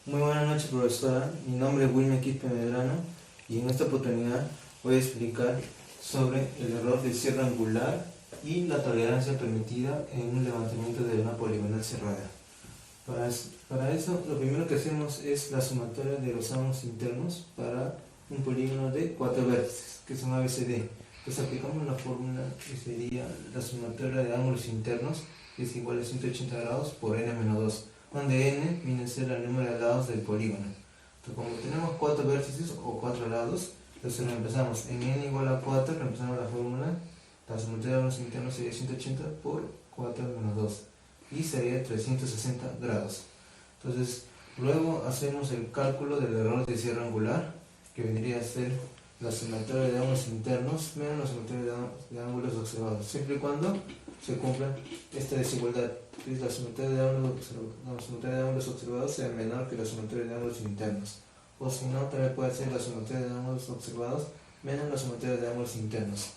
Muy buenas noches, profesora. Mi nombre es Wilmer Quispe Medrano y en esta oportunidad voy a explicar sobre el error de cierre angular y la tolerancia permitida en un levantamiento de una poligonal cerrada. Para eso, lo primero que hacemos es la sumatoria de los ángulos internos para un polígono de 4 vértices, que son ABCD. Pues aplicamos la fórmula que sería la sumatoria de ángulos internos, que es igual a 180 grados por n-2, donde n viene a ser el número de lados del polígono. Entonces, como tenemos 4 vértices o 4 lados, entonces reemplazamos en n igual a 4, reemplazamos la fórmula, la sumatoria de ángulos internos sería 180 por 4 menos 2 y sería 360 grados. Entonces, luego hacemos el cálculo del error de cierre angular, que vendría a ser la sumatoria de ángulos internos menos la sumatoria de ángulos observados, siempre y cuando se cumpla esta desigualdad, que es la sumatoria de ángulos observados sea menor que la sumatoria de ángulos internos. O si no, también puede ser la sumatoria de ángulos observados menos la sumatoria de ángulos internos,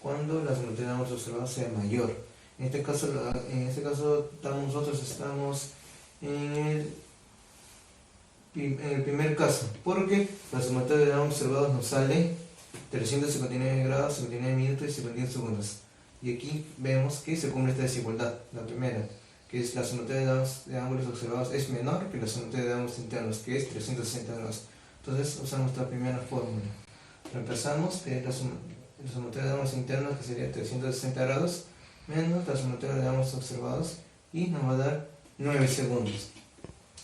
cuando la sumatoria de ángulos observados sea mayor. En este caso nosotros estamos en el primer caso, porque la sumatoria de ángulos observados nos sale 359 grados, 59 minutos y 51 segundos. Y aquí vemos que se cumple esta desigualdad, la primera, que es la sumatoria de ángulos observados es menor que la sumatoria de ángulos internos, que es 360 grados. Entonces usamos la primera fórmula. Reemplazamos que la sumatoria de ángulos internos, que sería 360 grados, menos la sumatoria de ángulos observados, y nos va a dar 9 segundos.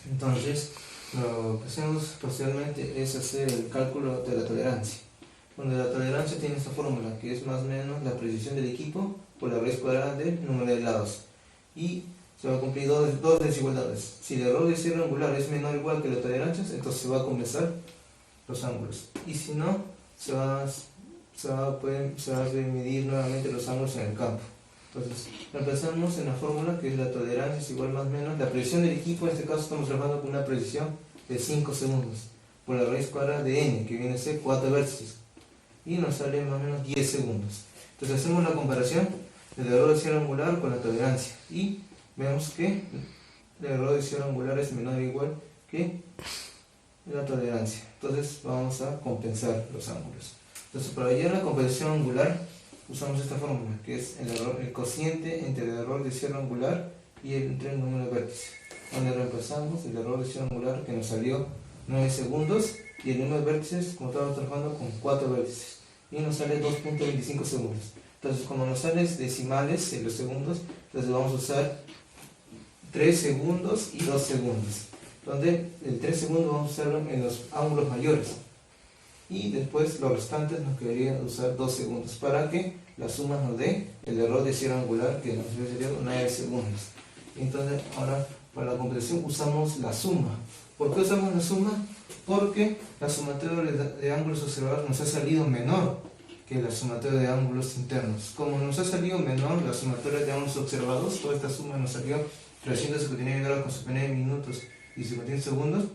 Entonces, lo que hacemos posteriormente es hacer el cálculo de la tolerancia, donde la tolerancia tiene esta fórmula, que es más o menos la precisión del equipo por la raíz cuadrada del número de lados. Y se va a cumplir dos desigualdades. Si el error de cierre angular es menor o igual que la tolerancia, entonces se va a compensar los ángulos. Y si no, se va a medir nuevamente los ángulos en el campo. Entonces, reemplazamos en la fórmula, que es la tolerancia es igual más o menos la precisión del equipo. En este caso estamos trabajando con una precisión de 5 segundos por la raíz cuadrada de n, que viene a ser 4 vértices, y nos sale más o menos 10 segundos. Entonces hacemos la comparación del error de cierre angular con la tolerancia y vemos que el error de cierre angular es menor o igual que la tolerancia. Entonces vamos a compensar los ángulos. Entonces, para hallar la compensación angular usamos esta fórmula, que es el cociente entre el error de cierre angular y entre el número de vértices, donde reemplazamos el error de cierre angular, que nos salió 9 segundos, y el número de vértices, como estamos trabajando con 4 vértices, y nos sale 2.25 segundos. Entonces, como nos salen decimales en los segundos, entonces vamos a usar 3 segundos y 2 segundos, donde el 3 segundos vamos a usarlo en los ángulos mayores, y después los restantes nos quedaría usar 2 segundos para que la suma nos dé el error de cierre angular, que nos sería 9 segundos. Entonces, ahora para la comprensión usamos la suma. ¿Por qué usamos la suma? Porque la sumatoria de ángulos observados nos ha salido menor que la sumatoria de ángulos internos. Como nos ha salido menor la sumatoria de ángulos observados, toda esta suma nos salió 359 grados con 59 minutos y 51 segundos.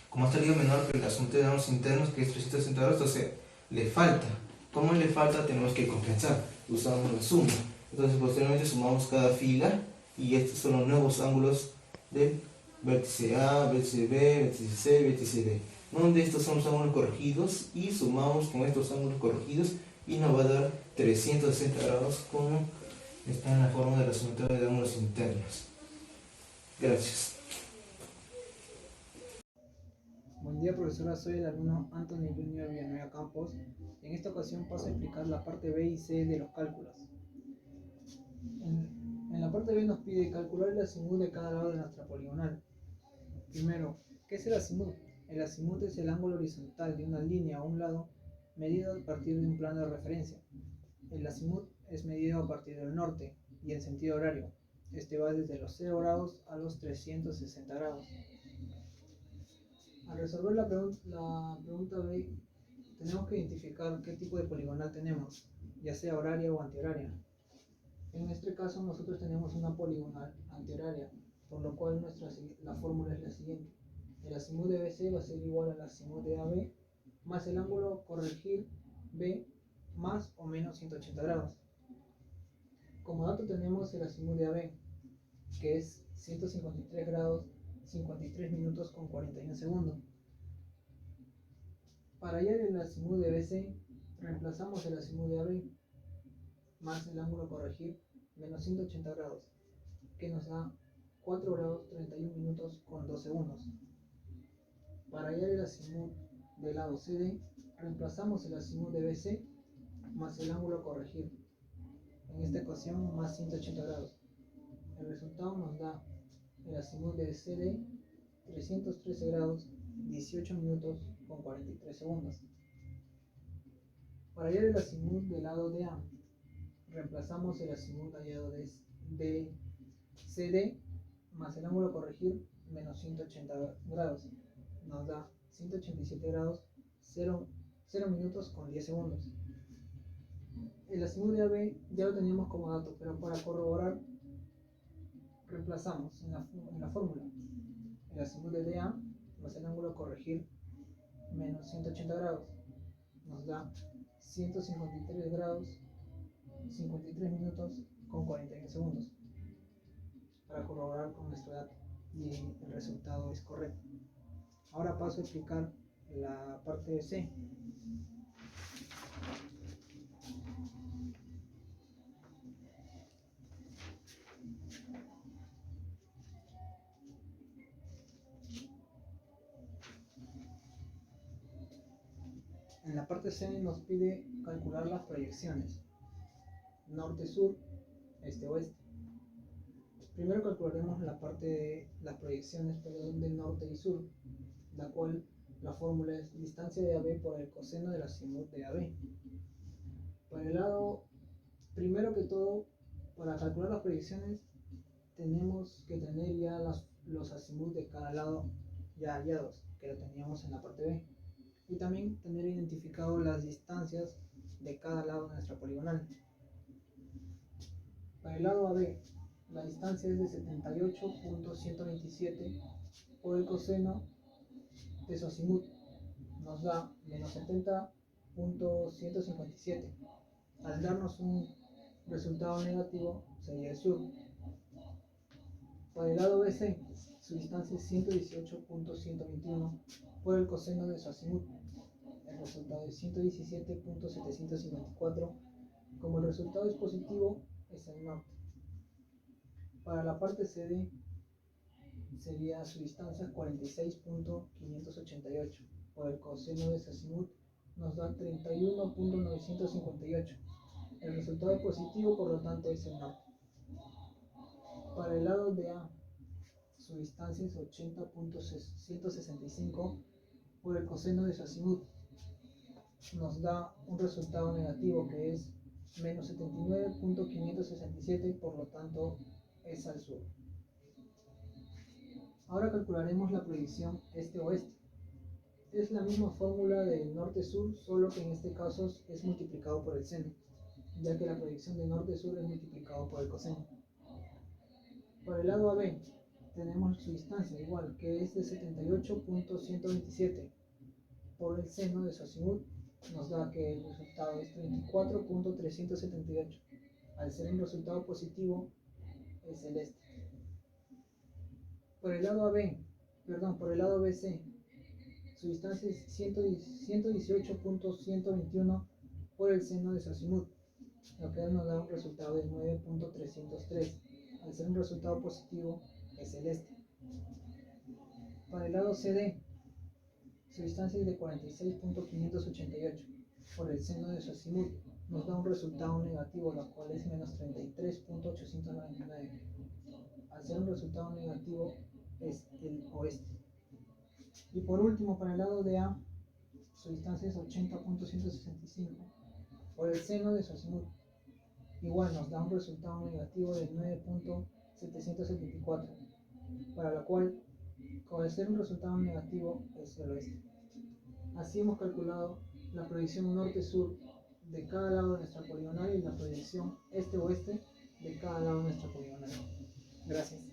Como ha salido menor que la sumatoria de ángulos internos, que es 360 grados, entonces le falta. Como le falta, tenemos que compensar. Usamos la suma. Entonces, posteriormente sumamos cada fila, y estos son los nuevos ángulos del vértice A, vértice B, vértice C, vértice D, donde estos son los ángulos corregidos, y sumamos con estos ángulos corregidos y nos va a dar 360 grados, como está en la forma de la sumatoria de ángulos internos. Gracias. Buen día, profesora. Soy el alumno Anthony Junior Villanueva Campos. En esta ocasión paso a explicar la parte B y C de los cálculos. En la parte B nos pide calcular el azimut de cada lado de nuestra poligonal. Primero, ¿qué es el azimut? El azimut es el ángulo horizontal de una línea a un lado medido a partir de un plano de referencia. El azimut es medido a partir del norte y en sentido horario. Este va desde los 0 grados a los 360 grados. Al resolver la pregunta B, tenemos que identificar qué tipo de poligonal tenemos, ya sea horaria o antihoraria. En este caso nosotros tenemos una poligonal antihoraria, por lo cual la fórmula es la siguiente. El azimut de BC va a ser igual al azimut de AB más el ángulo corregir B más o menos 180 grados. Como dato tenemos el azimut de AB, que es 153 grados 53 minutos con 41 segundos. Para hallar el azimut de BC, reemplazamos el azimut de AB más el ángulo a corregir menos 180 grados, que nos da 4 grados 31 minutos con 2 segundos. Para hallar el azimut del lado CD, reemplazamos el azimut de BC más el ángulo a corregir, en esta ecuación más 180 grados. El resultado nos da el azimut de CD 313 grados 18 minutos con 43 segundos. Para hallar el azimut del lado de A, reemplazamos el azimut hallado de CD más el ángulo a corregir menos 180 grados. Nos da 187 grados 0 minutos con 10 segundos. El azimut de AB ya lo teníamos como dato, pero para corroborar reemplazamos en la fórmula el azimut de DA más el ángulo a corregir menos 180 grados. Nos da 153 grados 53 minutos con 41 segundos para corroborar con nuestro dato y el resultado es correcto. Ahora paso a explicar la parte de C. En la parte C nos pide calcular las proyecciones norte-sur, este-oeste. Primero calcularemos la parte de las proyecciones de norte y sur, la cual la fórmula es distancia de AB por el coseno del azimut de AB. Para el lado, primero que todo, para calcular las proyecciones tenemos que tener ya los azimuts de cada lado ya hallados, que lo teníamos en la parte B, y también tener identificado las distancias de cada lado de nuestra poligonal. Para el lado AB, la distancia es de 78.127 por el coseno de su azimut, nos da menos 70.157. Al darnos un resultado negativo sería el sur. Para el lado BC, su distancia es 118.121 por el coseno de su azimut. El resultado es 117.754. Como el resultado es positivo, es el norte. Para la parte CD sería su distancia 46.588 por el coseno de su azimut, nos da 31.958. El resultado es positivo, por lo tanto es el norte. Para el lado de A, su distancia es 80.165 por el coseno de su azimut, nos da un resultado negativo que es menos 79.567, por lo tanto es al sur. Ahora calcularemos la proyección este-oeste. Es la misma fórmula del norte-sur, solo que en este caso es multiplicado por el seno, ya que la proyección de norte-sur es multiplicado por el coseno. Para el lado AB tenemos su distancia igual, que es de 78.127 por el seno de su azimut, nos da que el resultado es 34.378. Al ser un resultado positivo es el este. Por el lado BC, su distancia es 118.121 por el seno de su azimut, lo que nos da un resultado de 9.303. Al ser un resultado positivo es el este. Para el lado CD, su distancia es de 46.588 por el seno de su azimut, nos da un resultado negativo, lo cual es menos 33.899. Al ser un resultado negativo es el oeste. Y por último, para el lado de A, su distancia es 80.165 por el seno de su azimut, igual nos da un resultado negativo de 9.774, para la cual, al ser un resultado negativo, es el oeste. Así hemos calculado la proyección norte-sur de cada lado de nuestra poligonal y la proyección este-oeste de cada lado de nuestra poligonal. Gracias.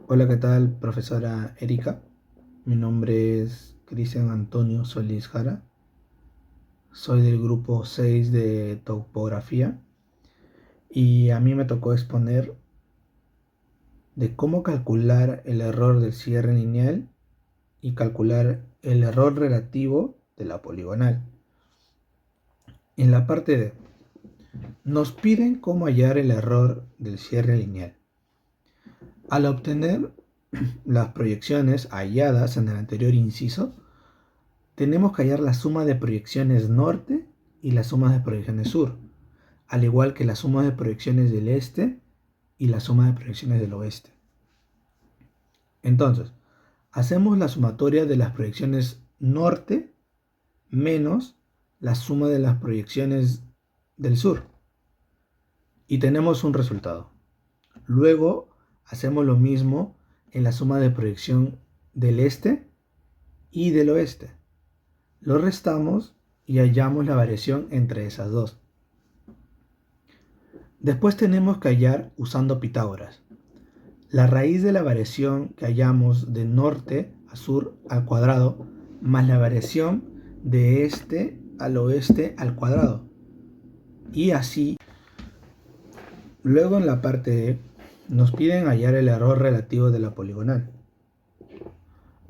Hola, ¿qué tal, profesora Erika? Mi nombre es Cristian Antonio Solís Jara. Soy del grupo 6 de topografía y a mí me tocó exponer de cómo calcular el error del cierre lineal y calcular el error relativo de la poligonal. En la parte D, nos piden cómo hallar el error del cierre lineal. Al obtener las proyecciones halladas en el anterior inciso, tenemos que hallar la suma de proyecciones norte y la suma de proyecciones sur, al igual que la suma de proyecciones del este y la suma de proyecciones del oeste. Entonces, hacemos la sumatoria de las proyecciones norte menos la suma de las proyecciones del sur y tenemos un resultado. Luego hacemos lo mismo en la suma de proyección del este y del oeste. Lo restamos y hallamos la variación entre esas dos. Después tenemos que hallar usando Pitágoras la raíz de la variación que hallamos de norte a sur al cuadrado más la variación de este al oeste al cuadrado. Y así. Luego en la parte E nos piden hallar el error relativo de la poligonal.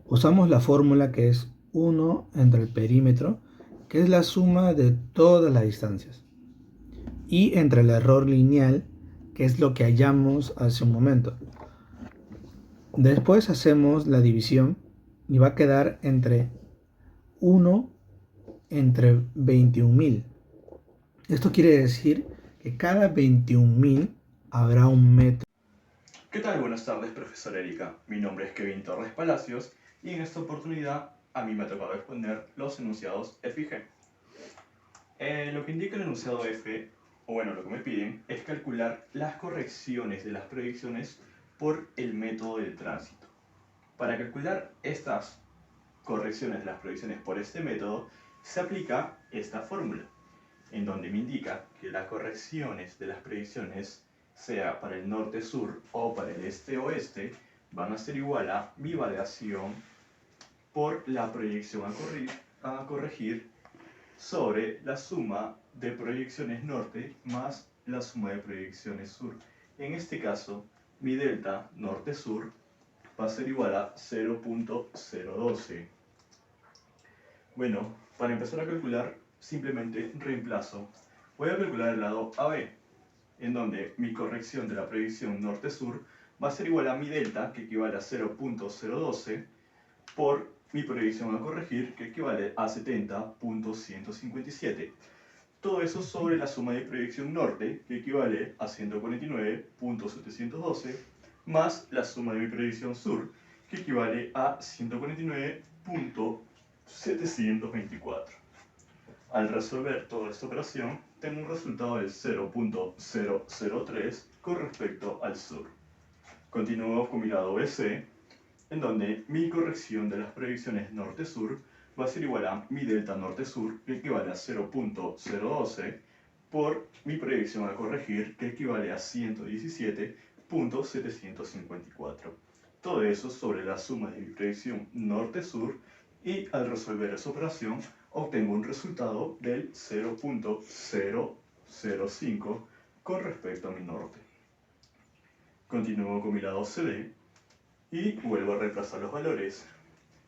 Usamos la fórmula que es 1 entre el perímetro, que es la suma de todas las distancias, y entre el error lineal, que es lo que hallamos hace un momento. Después hacemos la división y va a quedar entre 1 entre 21.000. Esto quiere decir que cada 21.000 habrá un metro. ¿Qué tal? Buenas tardes, profesora Erika. Mi nombre es Kevin Torres Palacios y en esta oportunidad a mí me ha tocado exponer los enunciados F y G. Lo que indica el enunciado F, o bueno, lo que me piden, es calcular las correcciones de las proyecciones por el método del tránsito. Para calcular estas correcciones de las proyecciones por este método, se aplica esta fórmula, en donde me indica que las correcciones de las proyecciones, sea para el norte-sur o para el este-oeste, van a ser igual a mi variación por la proyección a corregir sobre la suma de proyecciones norte más la suma de proyecciones sur. En este caso, mi delta norte-sur va a ser igual a 0.012. Bueno, para empezar a calcular, simplemente reemplazo. Voy a calcular el lado AB, en donde mi corrección de la proyección norte-sur va a ser igual a mi delta, que equivale a 0.012, por mi proyección a corregir, que equivale a 70.157. Todo eso sobre la suma de proyección norte, que equivale a 149.712, más la suma de mi proyección sur, que equivale a 149.724. Al resolver toda esta operación, tengo un resultado del 0.003 con respecto al sur. Continúo con mi lado BC, en donde mi corrección de las proyecciones norte-sur va a ser igual a mi delta norte-sur, que equivale a 0.012, por mi proyección a corregir, que equivale a 117.754. Todo eso sobre la suma de mi proyección norte-sur, y al resolver esa operación obtengo un resultado del 0.005 con respecto a mi norte. Continúo con mi lado CD y vuelvo a reemplazar los valores.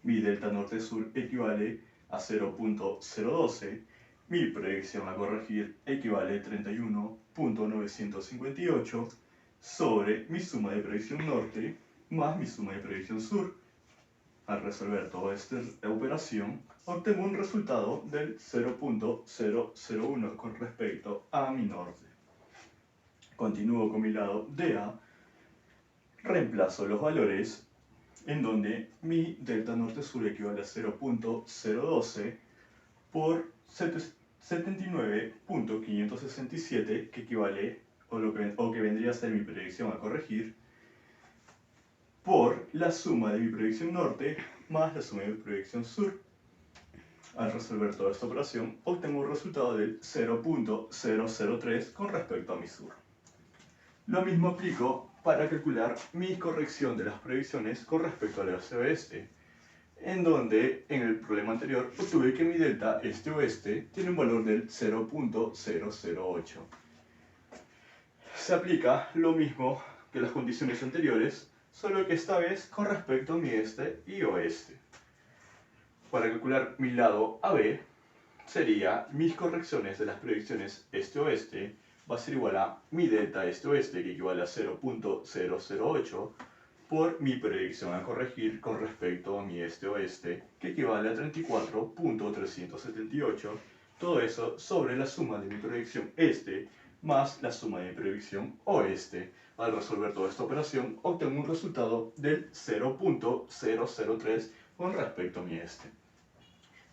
Mi delta norte-sur equivale a 0.012, mi proyección a corregir equivale a 31.958 sobre mi suma de proyección norte más mi suma de proyección sur. Al resolver toda esta operación, obtengo un resultado del 0.001 con respecto a mi norte. Continúo con mi lado DA, reemplazo los valores, en donde mi delta norte-sur equivale a 0.012 por 79.567, que equivale, o que vendría a ser mi proyección a corregir, por la suma de mi proyección norte más la suma de mi proyección sur. Al resolver toda esta operación, obtengo un resultado del 0.003 con respecto a mi sur. Lo mismo aplico para calcular mi corrección de las proyecciones con respecto al este-oeste, en donde en el problema anterior obtuve que mi delta este-oeste tiene un valor del 0.008. Se aplica lo mismo que las condiciones anteriores, solo que esta vez con respecto a mi este y oeste. Para calcular mi lado AB, sería mis correcciones de las proyecciones este-oeste va a ser igual a mi delta este-oeste, que equivale a 0.008, por mi predicción a corregir con respecto a mi este-oeste, que equivale a 34.378. Todo eso sobre la suma de mi predicción este más la suma de mi predicción oeste. Al resolver toda esta operación, obtengo un resultado del 0.003 con respecto a mi este.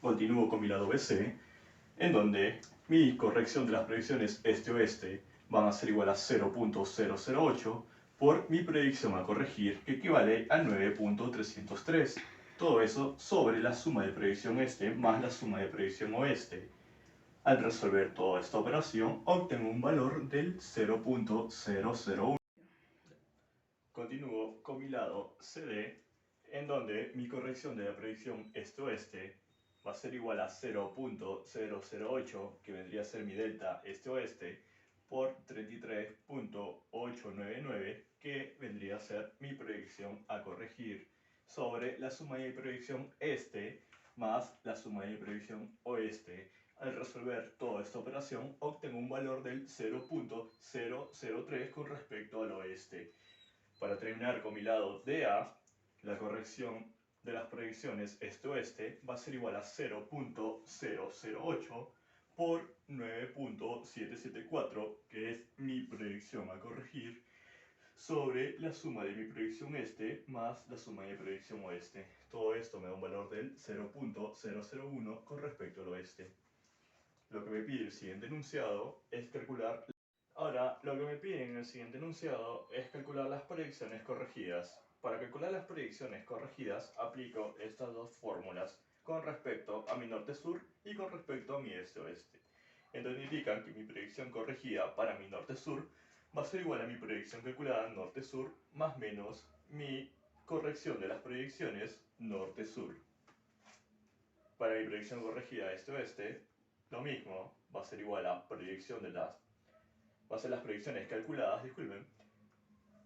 Continúo con mi lado BC, en donde mi corrección de las predicciones este-oeste van a ser igual a 0.008 por mi predicción a corregir, que equivale a 9.303. Todo eso sobre la suma de predicción este más la suma de predicción oeste. Al resolver toda esta operación, obtengo un valor del 0.001. Continúo con mi lado CD, en donde mi corrección de la predicción este-oeste va a ser igual a 0.008, que vendría a ser mi delta este-oeste, por 33.899, que vendría a ser mi predicción a corregir, sobre la suma de mi predicción este más la suma de mi predicción oeste. Al resolver toda esta operación, obtengo un valor del 0.003 con respecto al oeste. Para terminar con mi lado DA, la corrección de las predicciones este-oeste va a ser igual a 0.008 por 9.774, que es mi predicción a corregir, sobre la suma de mi predicción este más la suma de mi predicción oeste. Todo esto me da un valor del 0.001 con respecto al oeste. Lo que me pide el siguiente enunciado es calcular... Ahora, lo que me piden en el siguiente enunciado es calcular las predicciones corregidas. Para calcular las predicciones corregidas, aplico estas dos fórmulas con respecto a mi norte-sur y con respecto a mi este-oeste, en donde indican que mi predicción corregida para mi norte-sur va a ser igual a mi predicción calculada norte-sur más menos mi corrección de las predicciones norte-sur. Para mi predicción corregida este-oeste, lo mismo, va a ser igual a predicción de las... va a ser las predicciones calculadas, disculpen,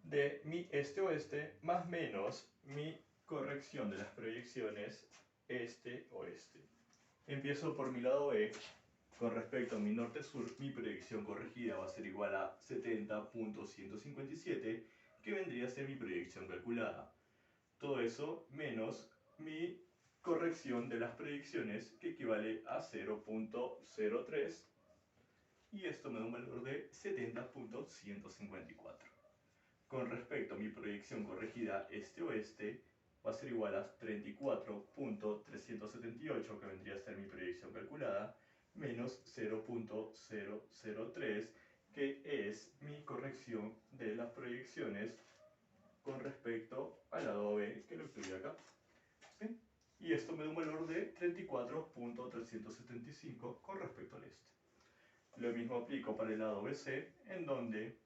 de mi este-oeste más menos mi corrección de las predicciones este-oeste. Empiezo por mi lado B. Con respecto a mi norte-sur, mi predicción corregida va a ser igual a 70.157, que vendría a ser mi predicción calculada. Todo eso menos mi corrección de las predicciones, que equivale a 0.03, y esto me da un valor de 70.154. Con respecto a mi proyección corregida este-oeste, va a ser igual a 34.378, que vendría a ser mi proyección calculada, menos 0.003, que es mi corrección de las proyecciones con respecto al lado B, que lo escribí acá. ¿Sí? Y esto me da un valor de 34.375 con respecto al este. Lo mismo aplico para el lado BC, en donde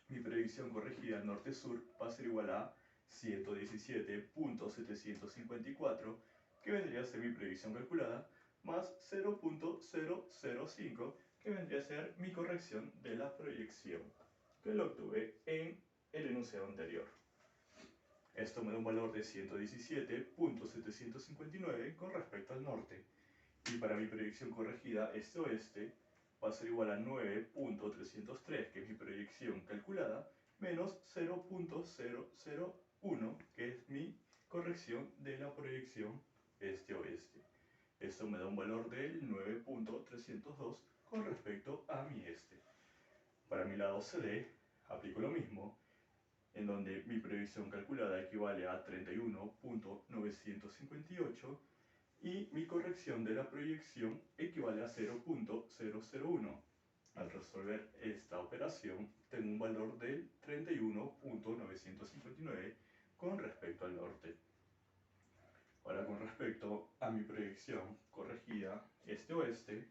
mi predicción corregida norte-sur va a ser igual a 117.754, que vendría a ser mi predicción calculada, más 0.005, que vendría a ser mi corrección de la proyección, que lo obtuve en el enunciado anterior. Esto me da un valor de 117.759 con respecto al norte. Y para mi predicción corregida este-oeste, va a ser igual a 9.303, que es mi proyección calculada, menos 0.001, que es mi corrección de la proyección este-oeste. Esto me da un valor del 9.302 con respecto a mi este. Para mi lado CD, aplico lo mismo, en donde mi predicción calculada equivale a 31.958, y mi corrección de la proyección equivale a 0.001. Al resolver esta operación, tengo un valor del 31.959 con respecto al norte. Ahora, con respecto a mi proyección corregida este-oeste,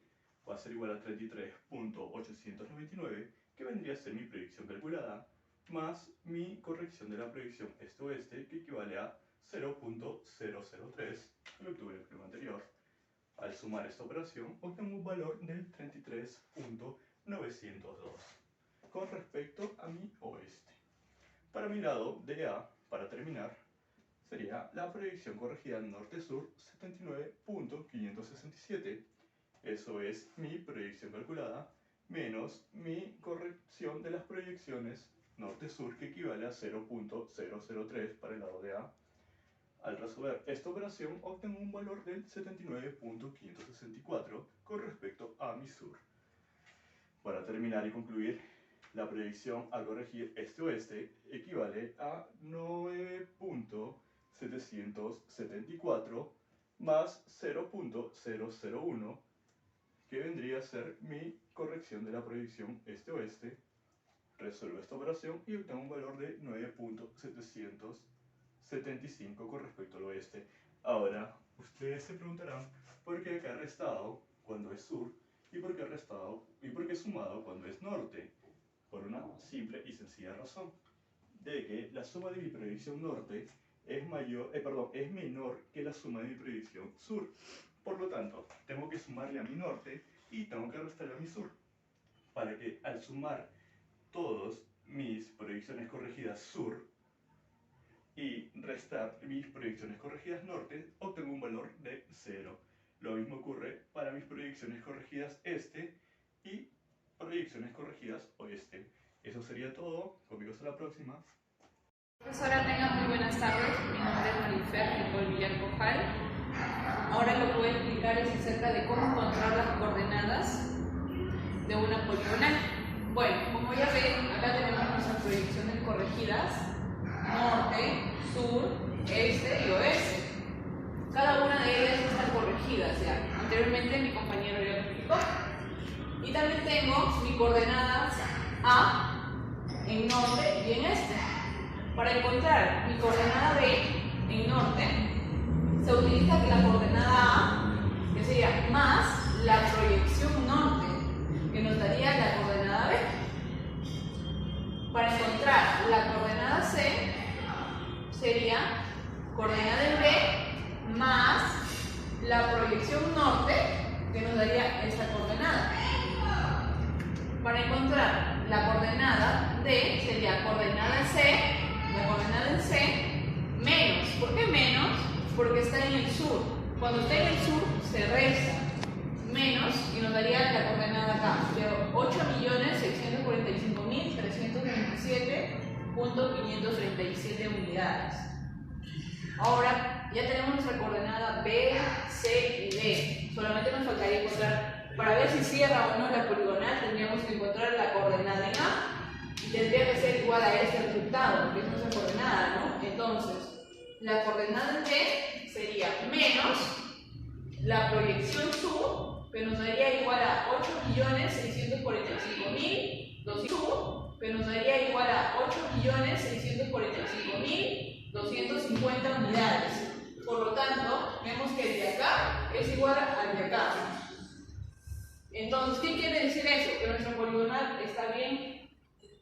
va a ser igual a 33.899, que vendría a ser mi proyección calculada, más mi corrección de la proyección este-oeste, que equivale a 0.003, que lo obtuve en el problema anterior. Al sumar esta operación, obtengo un valor del 33.902 con respecto a mi oeste. para mi lado de A, para terminar, sería la proyección corregida norte-sur 79.567. Eso es mi proyección calculada menos mi corrección de las proyecciones norte-sur, que equivale a 0.003 para el lado de A. Al resolver esta operación obtengo un valor del 79.564 con respecto a mi sur. Para terminar y concluir, la proyección a corregir este-oeste equivale a 9.774 más 0.001, que vendría a ser mi corrección de la proyección este-oeste. Resuelvo esta operación y obtengo un valor de 9.775 con respecto al oeste. Ahora, ustedes se preguntarán por qué acá restado cuando es sur y por qué restado y por qué sumado cuando es norte. Por una simple y sencilla razón, de que la suma de mi proyección norte es menor que la suma de mi proyección sur. Por lo tanto, tengo que sumarle a mi norte y tengo que restarle a mi sur, para que al sumar todas mis proyecciones corregidas sur y restar mis proyecciones corregidas norte, obtengo un valor de 0. Lo mismo ocurre para mis proyecciones corregidas este y proyecciones corregidas oeste. Eso sería todo. Conmigo hasta la próxima. Profesora, tenga muy buenas tardes. Mi nombre es Marifer Nicole Villar Cojal. Ahora lo que voy a explicar es acerca de cómo encontrar las coordenadas de una poligonal. Bueno, como ya ven, acá tenemos nuestras proyecciones corregidas: norte, sur, este y oeste. Cada una de ellas están corregidas ya. Anteriormente mi compañero ya lo explicó. Y también tengo mis coordenadas A en norte y en este. Para encontrar mi coordenada B en norte, se utiliza que la coordenada A, que sería más la proyección norte, que nos daría la coordenada B. Para encontrar la coordenada C, sería coordenada en B más la proyección norte, que nos daría esta coordenada. Para encontrar la coordenada D, sería coordenada en C, la coordenada en C, menos. ¿Por qué menos? Porque está en el sur. Cuando está en el sur, se resta menos y nos daría la coordenada acá, de 8.645.327.537 unidades. Ahora ya tenemos nuestra coordenada B, C y D. Solamente nos faltaría encontrar, para ver si cierra o no la poligonal, tendríamos que encontrar la coordenada en A y tendría que ser igual a este resultado, que es nuestra coordenada, ¿no? Entonces, la coordenada en D sería menos la proyección sur, que nos daría igual a 8.645.200, que nos daría igual a 8.645.250 unidades. Por lo tanto, vemos que el de acá es igual al de acá. Entonces, ¿qué quiere decir eso? Que nuestra poligonal está bien,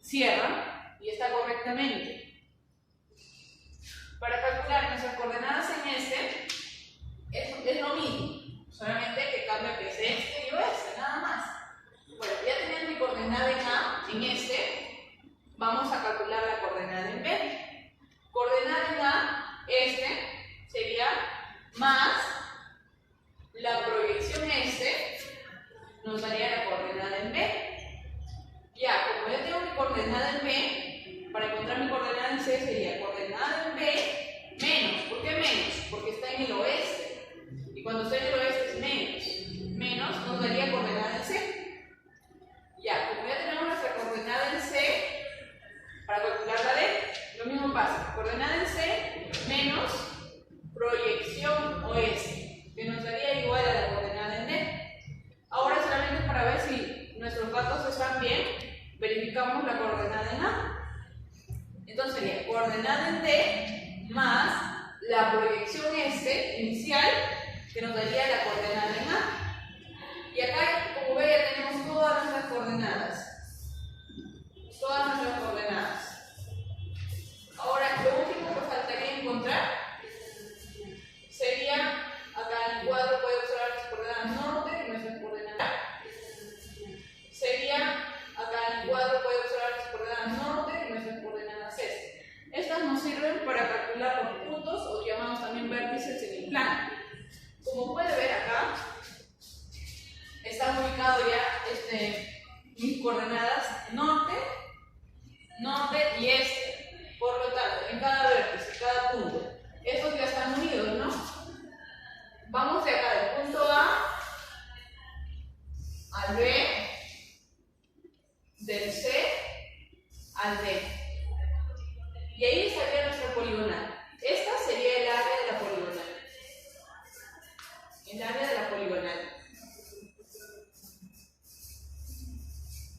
cierra y está correctamente. Para calcular nuestras coordenadas en este, es lo mismo, solamente que cambia que es este y oeste, nada más. Bueno, ya teniendo mi coordenada en A, en este, vamos a calcular la coordenada en B. Coordenada en A, este, sería más la proyección este, nos daría la coordenada en B. Ya, como ya tengo mi coordenada en B, para encontrar mi coordenada en C sería coordenada en B menos. ¿Por qué menos? Porque está en el oeste. Y cuando está en el oeste es menos. Menos nos daría coordenada en C. Ya, como ya tenemos nuestra coordenada en C, para calcular la D, lo mismo pasa. Coordenada en C menos proyección oeste, que nos daría igual a la coordenada en D. Ahora, solamente para ver si nuestros datos están bien, verificamos la coordenada en A. Entonces sería coordenada en D más la proyección este inicial, que nos daría la coordenada en A. Y acá, como ven, ya tenemos todas nuestras coordenadas. Todas nuestras coordenadas. Ahora, lo último que faltaría encontrar sería, acá en el cuadro puede observar las coordenadas norte y nuestras coordenadas. Sería, acá en el cuadro puede observar las coordenadas norte y nuestras coordenadas este. el plano. Como puede ver acá, están ubicados ya mis coordenadas norte y este. Por lo tanto, en cada vértice, en cada punto, estos ya están unidos, ¿no? Vamos de acá del punto A al B, del C al D. Y ahí estaría nuestra poligonal. Esta sería el área de la poligonal. El área de la poligonal.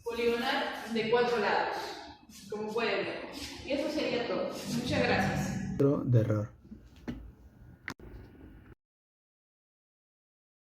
Poligonal de 4 lados, como pueden ver. Y eso sería todo. Muchas gracias. De error.